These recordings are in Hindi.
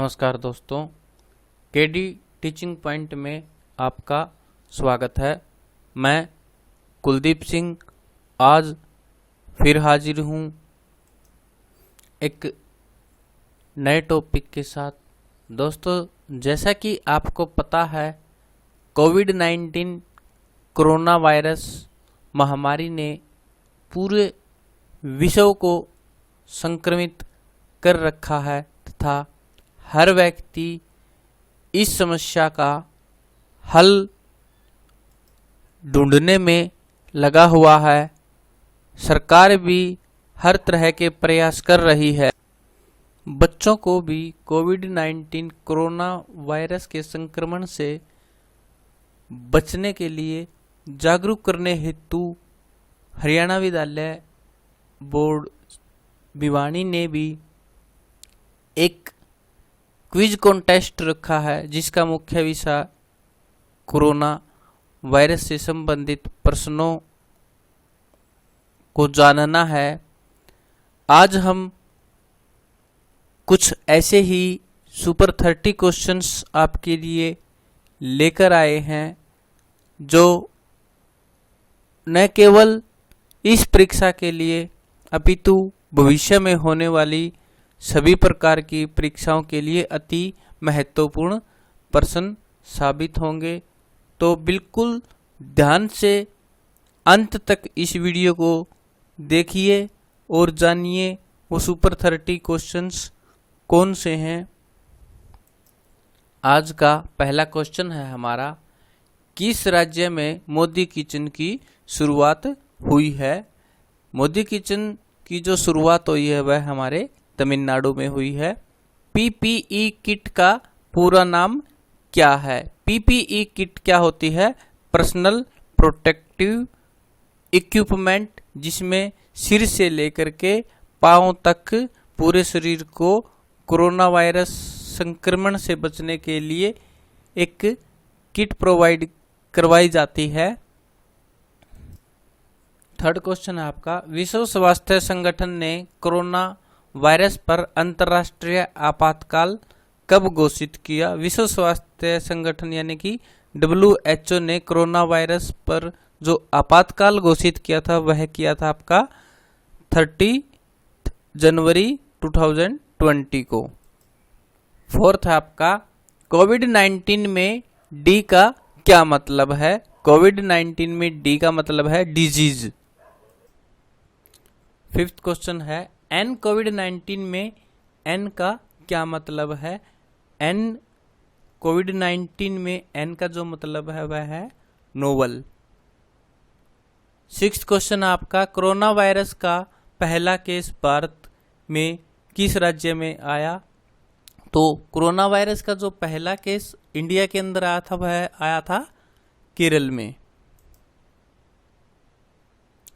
नमस्कार दोस्तों, केडी टीचिंग पॉइंट में आपका स्वागत है। मैं कुलदीप सिंह आज फिर हाजिर हूँ एक नए टॉपिक के साथ। दोस्तों, जैसा कि आपको पता है, कोविड-19 कोरोना वायरस महामारी ने पूरे विश्व को संक्रमित कर रखा है तथा हर व्यक्ति इस समस्या का हल ढूंढने में लगा हुआ है। सरकार भी हर तरह के प्रयास कर रही है। बच्चों को भी कोविड-19 कोरोना वायरस के संक्रमण से बचने के लिए जागरूक करने हेतु हरियाणा विद्यालय बोर्ड भिवानी ने भी एक क्विज कॉन्टेस्ट रखा है, जिसका मुख्य विषय कोरोना वायरस से संबंधित प्रश्नों को जानना है। आज हम कुछ ऐसे ही सुपर 30 क्वेश्चंस आपके लिए लेकर आए हैं, जो न केवल इस परीक्षा के लिए अपितु भविष्य में होने वाली सभी प्रकार की परीक्षाओं के लिए अति महत्वपूर्ण प्रश्न साबित होंगे। तो बिल्कुल ध्यान से अंत तक इस वीडियो को देखिए और जानिए वो सुपर 30 क्वेश्चंस कौन से हैं। आज का पहला क्वेश्चन है हमारा, किस राज्य में मोदी किचन की शुरुआत हुई है? मोदी किचन की जो शुरुआत हुई है वह हमारे तमिलनाडु में हुई है। पीपीई किट का पूरा नाम क्या है? पीपीई किट क्या होती है? पर्सनल प्रोटेक्टिव इक्विपमेंट, जिसमें सिर से लेकर के पांव तक पूरे शरीर को कोरोना वायरस संक्रमण से बचने के लिए एक किट प्रोवाइड करवाई जाती है। थर्ड क्वेश्चन है आपका, विश्व स्वास्थ्य संगठन ने कोरोना वायरस पर अंतर्राष्ट्रीय आपातकाल कब घोषित किया? विश्व स्वास्थ्य संगठन यानी कि WHO ने कोरोना वायरस पर जो आपातकाल घोषित किया था वह किया था आपका 30 जनवरी 2020 को। फोर्थ है आपका, कोविड-19 में डी का क्या मतलब है? कोविड-19 में डी का मतलब है डिजीज। फिफ्थ क्वेश्चन है, एन कोविड-19 में एन का क्या मतलब है? एन कोविड-19 में एन का जो मतलब है वह है नोवल। सिक्स्थ क्वेश्चन आपका, कोरोना वायरस का पहला केस भारत में किस राज्य में आया? तो कोरोना वायरस का जो पहला केस इंडिया के अंदर आया था वह आया था केरल में।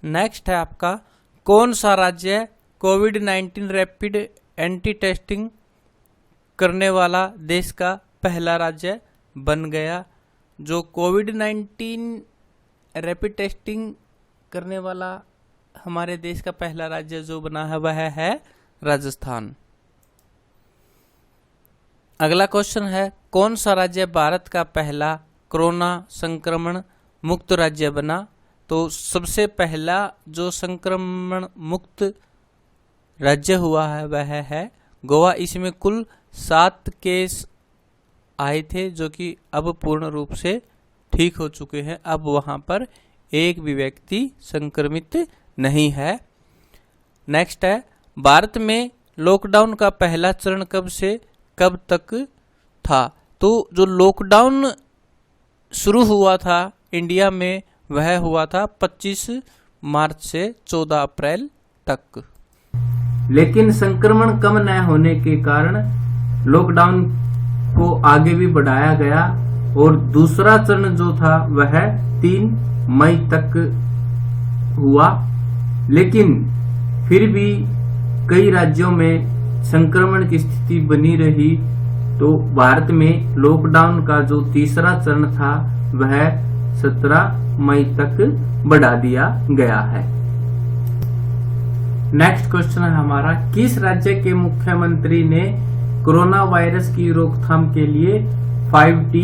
नेक्स्ट है आपका, कौन सा राज्य कोविड-19 रैपिड एंटी टेस्टिंग करने वाला देश का पहला राज्य बन गया? जो कोविड-19 रैपिड टेस्टिंग करने वाला हमारे देश का पहला राज्य जो बना है वह है राजस्थान। अगला क्वेश्चन है, कौन सा राज्य भारत का पहला कोरोना संक्रमण मुक्त राज्य बना? तो सबसे पहला जो संक्रमण मुक्त राज्य हुआ है वह है गोवा। इसमें कुल 7 केस आए थे जो कि अब पूर्ण रूप से ठीक हो चुके हैं। अब वहां पर एक भी व्यक्ति संक्रमित नहीं है। नेक्स्ट है, भारत में लॉकडाउन का पहला चरण कब से कब तक था? तो जो लॉकडाउन शुरू हुआ था इंडिया में वह हुआ था 25 मार्च से 14 अप्रैल तक। लेकिन संक्रमण कम न होने के कारण लॉकडाउन को आगे भी बढ़ाया गया और दूसरा चरण जो था वह 3 मई तक हुआ। लेकिन फिर भी कई राज्यों में संक्रमण की स्थिति बनी रही, तो भारत में लॉकडाउन का जो तीसरा चरण था वह 17 मई तक बढ़ा दिया गया है। नेक्स्ट क्वेश्चन है हमारा, किस राज्य के मुख्यमंत्री ने कोरोना वायरस की रोकथाम के लिए 5T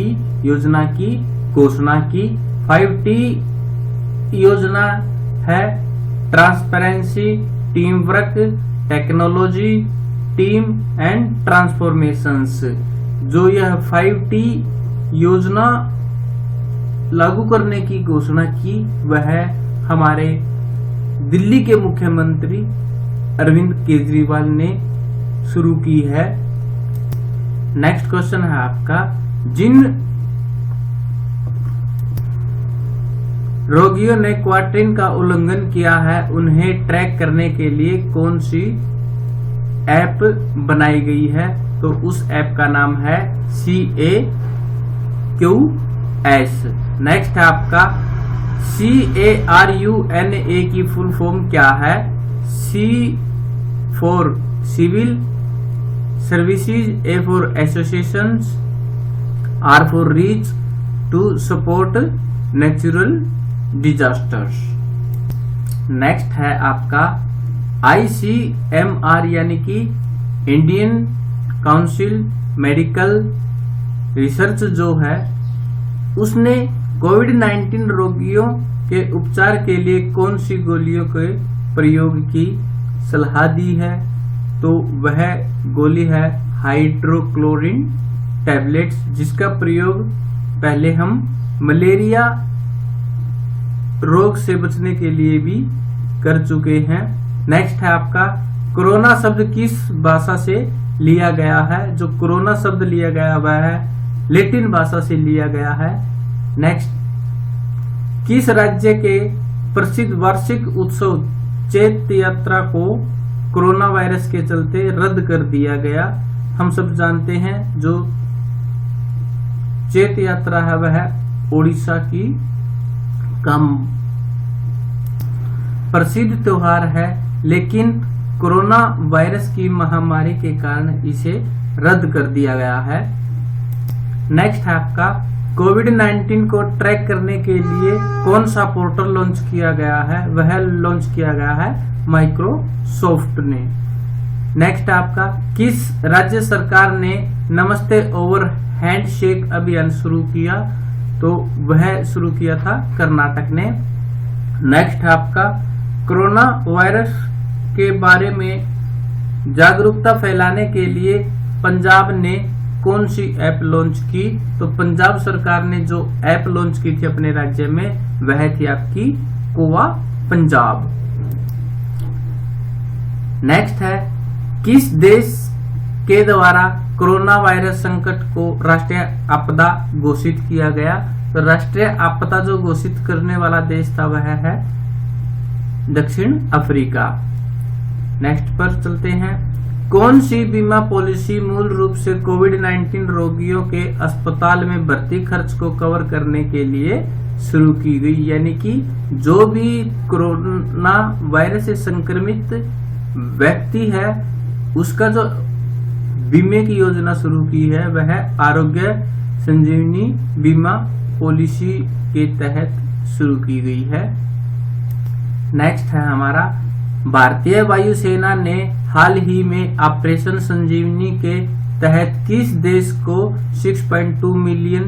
योजना की घोषणा की। 5T योजना है transparency, team work, technology, team and transformations. जो यह 5T योजना लागू करने की घोषणा की वह हमारे दिल्ली के मुख्यमंत्री अरविंद केजरीवाल ने शुरू की है। नेक्स्ट क्वेश्चन है आपका, जिन रोगियों ने क्वारंटाइन का उल्लंघन किया है उन्हें ट्रैक करने के लिए कौन सी ऐप बनाई गई है? तो उस ऐप का नाम है CAQS। नेक्स्ट है आपका CARUNA की फुल फॉर्म क्या है? C for civil services, A for associations, R for reach to support natural disasters. Next है आपका ICMR यानी कि इंडियन काउंसिल मेडिकल रिसर्च जो है उसने कोविड-19 रोगियों के उपचार के लिए कौन सी गोलियों के प्रयोग की सलाह दी है? तो वह गोली है हाइड्रोक्लोरिन टैबलेट्स, जिसका प्रयोग पहले हम मलेरिया रोग से बचने के लिए भी कर चुके हैं। नेक्स्ट है आपका कोरोना शब्द किस भाषा से लिया गया है? जो कोरोना शब्द लिया गया वह है लैटिन भाषा से लिया गया है। नेक्स्ट, किस राज्य के प्रसिद्ध वार्षिक उत्सव चैत यात्रा को कोरोना वायरस के चलते रद्द कर दिया गया? हम सब जानते हैं जो चैत यात्रा है वह ओडिशा की कम प्रसिद्ध त्योहार है, लेकिन कोरोना वायरस की महामारी के कारण इसे रद्द कर दिया गया है। नेक्स्ट है आपका कोविड-19 को ट्रैक करने के लिए कौन सा पोर्टल लॉन्च किया गया है? वह लॉन्च किया गया है माइक्रोसॉफ्ट ने। नेक्स्ट आपका किस राज्य सरकार ने नमस्ते ओवर हैंडशेक अभियान शुरू किया? तो वह शुरू किया था कर्नाटक ने। नेक्स्ट है आपका कोरोना वायरस के बारे में जागरूकता फैलाने के लिए पंजाब ने कौन सी ऐप लॉन्च की? तो पंजाब सरकार ने जो ऐप लॉन्च की थी अपने राज्य में वह थी आपकी कोवा पंजाब। नेक्स्ट है किस देश के द्वारा कोरोना वायरस संकट को राष्ट्रीय आपदा घोषित किया गया? तो राष्ट्रीय आपदा जो घोषित करने वाला देश था वह है दक्षिण अफ्रीका। नेक्स्ट पर चलते हैं, कौन सी बीमा पॉलिसी मूल रूप से कोविड-19 रोगियों के अस्पताल में भर्ती खर्च को कवर करने के लिए शुरू की गई? यानी कि जो भी कोरोना वायरस से संक्रमित व्यक्ति है उसका जो बीमे की योजना शुरू की है वह आरोग्य संजीवनी बीमा पॉलिसी के तहत शुरू की गई है। नेक्स्ट है हमारा भारतीय वायुसेना ने हाल ही में ऑपरेशन संजीवनी के तहत किस देश को 6.2 मिलियन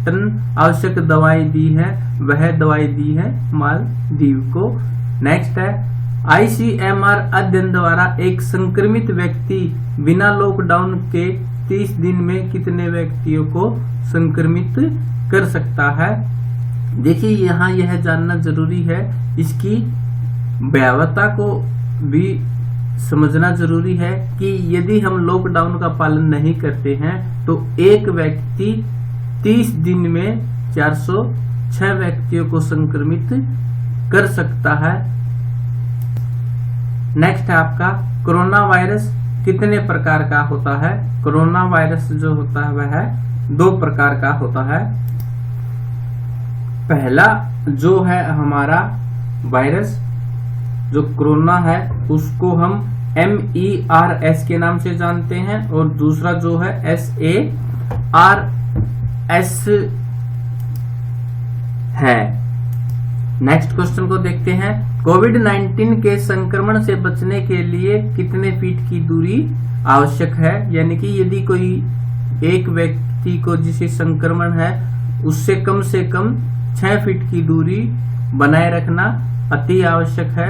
टन आवश्यक दवाई दी है? वह दवाई दी है मालदीव को। नेक्स्ट है ICMR अध्ययन द्वारा एक संक्रमित व्यक्ति बिना लॉकडाउन के 30 दिन में कितने व्यक्तियों को संक्रमित कर सकता है? देखिए यहाँ यह जानना जरूरी है, इसकी भयावहता को भी समझना जरूरी है कि यदि हम लॉकडाउन का पालन नहीं करते हैं तो एक व्यक्ति 30 दिन में 406 व्यक्तियों को संक्रमित कर सकता है। नेक्स्ट है आपका कोरोना वायरस कितने प्रकार का होता है? कोरोना वायरस जो होता है वह 2 प्रकार का होता है। पहला जो है हमारा वायरस जो कोरोना है उसको हम MERS के नाम से जानते हैं, और दूसरा जो है SARS है। नेक्स्ट क्वेश्चन को देखते हैं, कोविड-19 के संक्रमण से बचने के लिए कितने फीट की दूरी आवश्यक है, यानी कि यदि कोई एक व्यक्ति को जिसे संक्रमण है उससे कम 6 फीट की दूरी बनाए रखना अति आवश्यक है।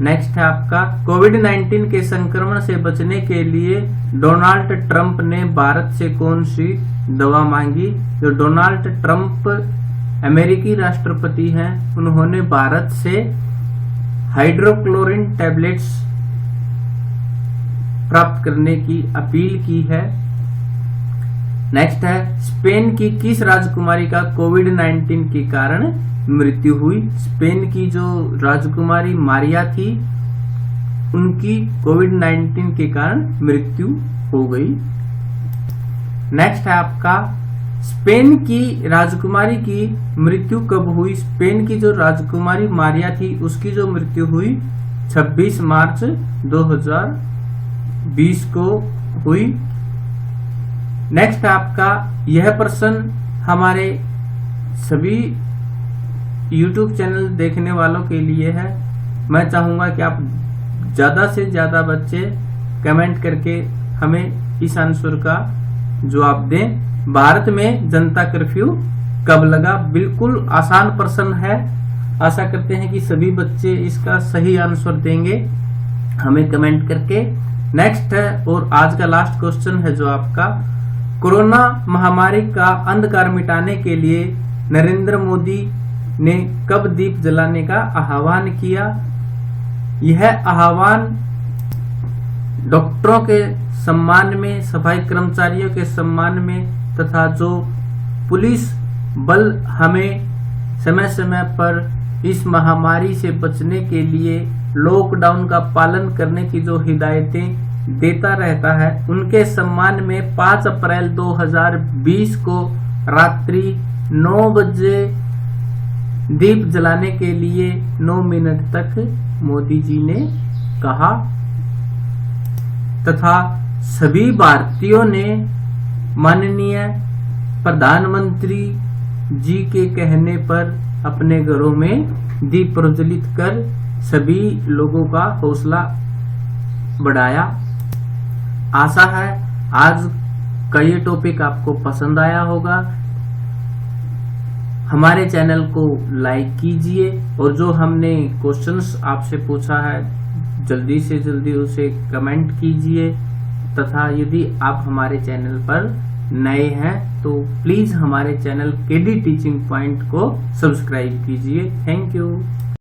नेक्स्ट है आपका कोविड-19 के संक्रमण से बचने के लिए डोनाल्ड ट्रंप ने भारत से कौन सी दवा मांगी। जो डोनाल्ड ट्रंप अमेरिकी राष्ट्रपति हैं, उन्होंने भारत से हाइड्रोक्लोरिन टैबलेट्स प्राप्त करने की अपील की है। नेक्स्ट है स्पेन की किस राजकुमारी का कोविड-19 के कारण मृत्यु हुई। स्पेन की जो राजकुमारी मारिया थी, उनकी कोविड-19 के कारण मृत्यु हो गई। नेक्स्ट है आपका स्पेन की राजकुमारी की मृत्यु कब हुई। स्पेन की जो राजकुमारी मारिया थी, उसकी जो मृत्यु हुई 26 मार्च 2020 को हुई। नेक्स्ट है आपका यह प्रश्न हमारे सभी YouTube चैनल देखने वालों के लिए है। मैं चाहूंगा कि आप ज्यादा से ज्यादा बच्चे कमेंट करके हमें इस आंसर का जवाब दें। भारत में जनता कर्फ्यू कब लगा। बिल्कुल आसान प्रश्न है, आशा करते हैं कि सभी बच्चे इसका सही आंसर देंगे हमें कमेंट करके। नेक्स्ट है और आज का लास्ट क्वेश्चन है जो आपका कोरोना महामारी का अंधकार मिटाने के लिए नरेंद्र मोदी ने कब दीप जलाने का आह्वान किया। यह आह्वान डॉक्टरों के सम्मान में, सफाई कर्मचारियों के सम्मान में तथा जो पुलिस बल हमें समय समय पर इस महामारी से बचने के लिए लॉकडाउन का पालन करने की जो हिदायतें देता रहता है, उनके सम्मान में 5 अप्रैल 2020 को रात्रि 9 बजे दीप जलाने के लिए 9 मिनट तक मोदी जी ने कहा तथा सभी भारतीयों ने माननीय प्रधानमंत्री जी के कहने पर अपने घरों में दीप प्रज्वलित कर सभी लोगों का हौसला बढ़ाया। आशा है आज का ये टॉपिक आपको पसंद आया होगा। हमारे चैनल को लाइक कीजिए और जो हमने क्वेश्चंस आपसे पूछा है जल्दी से जल्दी उसे कमेंट कीजिए तथा यदि आप हमारे चैनल पर नए हैं तो प्लीज हमारे चैनल केडी टीचिंग पॉइंट को सब्सक्राइब कीजिए। Thank you.